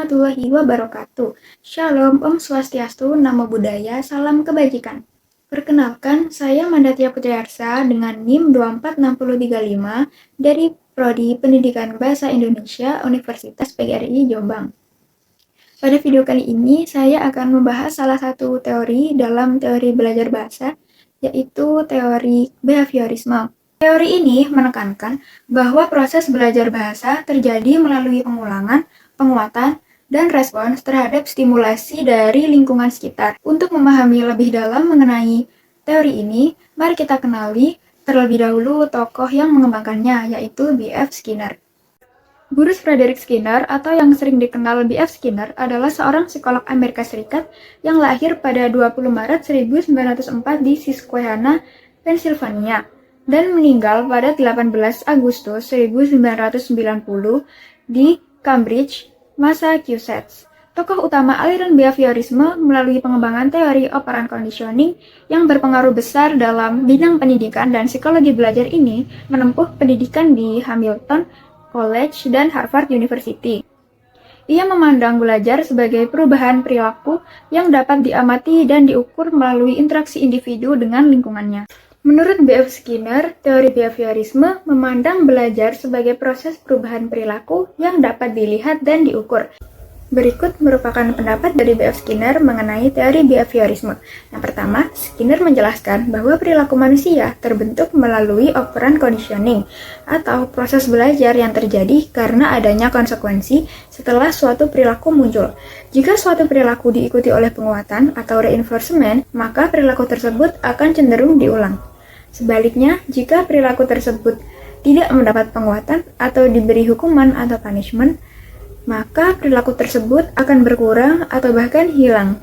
warahmatullahi wabarakatuh. Shalom, Om Swastiastu, Namo Buddhaya, Salam Kebajikan. Perkenalkan, saya Mandatya Putriarsa dengan NIM 246035 dari Prodi Pendidikan Bahasa Indonesia Universitas PGRI Jombang. Pada video kali ini, saya akan membahas salah satu teori dalam teori belajar bahasa, yaitu teori behaviorisme. Teori ini menekankan bahwa proses belajar bahasa terjadi melalui pengulangan, penguatan, dan respons terhadap stimulasi dari lingkungan sekitar. Untuk memahami lebih dalam mengenai teori ini, mari kita kenali terlebih dahulu tokoh yang mengembangkannya, yaitu B.F. Skinner. Bruce Frederick Skinner, atau yang sering dikenal B.F. Skinner, adalah seorang psikolog Amerika Serikat yang lahir pada 20 Maret 1904 di Susquehanna, Pennsylvania, dan meninggal pada 18 Agustus 1990 di Cambridge, Massachusetts. Tokoh utama aliran behaviorisme melalui pengembangan teori operant conditioning yang berpengaruh besar dalam bidang pendidikan dan psikologi belajar ini menempuh pendidikan di Hamilton College dan Harvard University. Ia memandang belajar sebagai perubahan perilaku yang dapat diamati dan diukur melalui interaksi individu dengan lingkungannya. Menurut B.F. Skinner, teori behaviorisme memandang belajar sebagai proses perubahan perilaku yang dapat dilihat dan diukur. Berikut merupakan pendapat dari B.F. Skinner mengenai teori behaviorisme. Yang pertama, Skinner menjelaskan bahwa perilaku manusia terbentuk melalui operant conditioning, atau proses belajar yang terjadi karena adanya konsekuensi setelah suatu perilaku muncul. Jika suatu perilaku diikuti oleh penguatan atau reinforcement, maka perilaku tersebut akan cenderung diulang. Sebaliknya, jika perilaku tersebut tidak mendapat penguatan atau diberi hukuman atau punishment, maka perilaku tersebut akan berkurang atau bahkan hilang.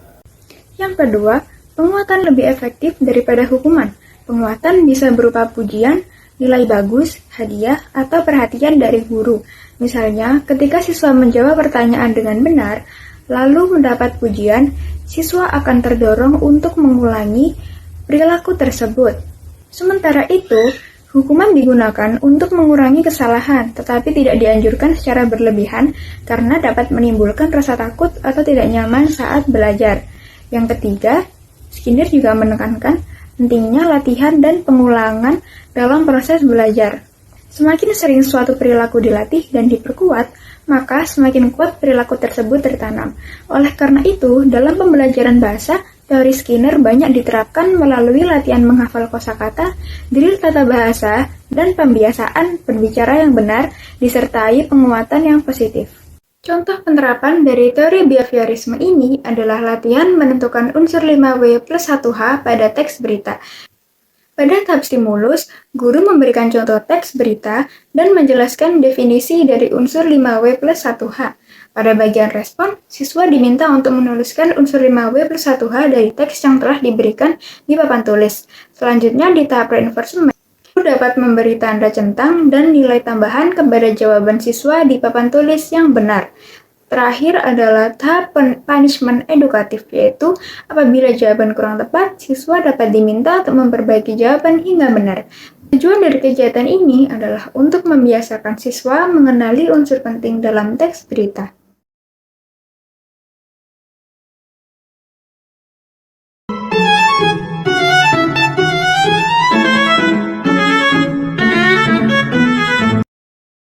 Yang kedua, penguatan lebih efektif daripada hukuman. Penguatan bisa berupa pujian, nilai bagus, hadiah, atau perhatian dari guru. Misalnya, ketika siswa menjawab pertanyaan dengan benar, lalu mendapat pujian, siswa akan terdorong untuk mengulangi perilaku tersebut. Sementara itu, hukuman digunakan untuk mengurangi kesalahan, tetapi tidak dianjurkan secara berlebihan karena dapat menimbulkan rasa takut atau tidak nyaman saat belajar. Yang ketiga, Skinner juga menekankan pentingnya latihan dan pengulangan dalam proses belajar. Semakin sering suatu perilaku dilatih dan diperkuat, maka semakin kuat perilaku tersebut tertanam. Oleh karena itu, dalam pembelajaran bahasa, teori Skinner banyak diterapkan melalui latihan menghafal kosakata, drill tata bahasa, dan pembiasaan berbicara yang benar, disertai penguatan yang positif. Contoh penerapan dari teori behaviorisme ini adalah latihan menentukan unsur 5W plus 1H pada teks berita. Pada tahap stimulus, guru memberikan contoh teks berita dan menjelaskan definisi dari unsur 5W plus 1H. Pada bagian respon, siswa diminta untuk menuliskan unsur 5W plus 1H dari teks yang telah diberikan di papan tulis. Selanjutnya, di tahap reinforcement, guru dapat memberi tanda centang dan nilai tambahan kepada jawaban siswa di papan tulis yang benar. Terakhir adalah tahap punishment edukatif, yaitu apabila jawaban kurang tepat, siswa dapat diminta untuk memperbaiki jawaban hingga benar. Tujuan dari kegiatan ini adalah untuk membiasakan siswa mengenali unsur penting dalam teks berita.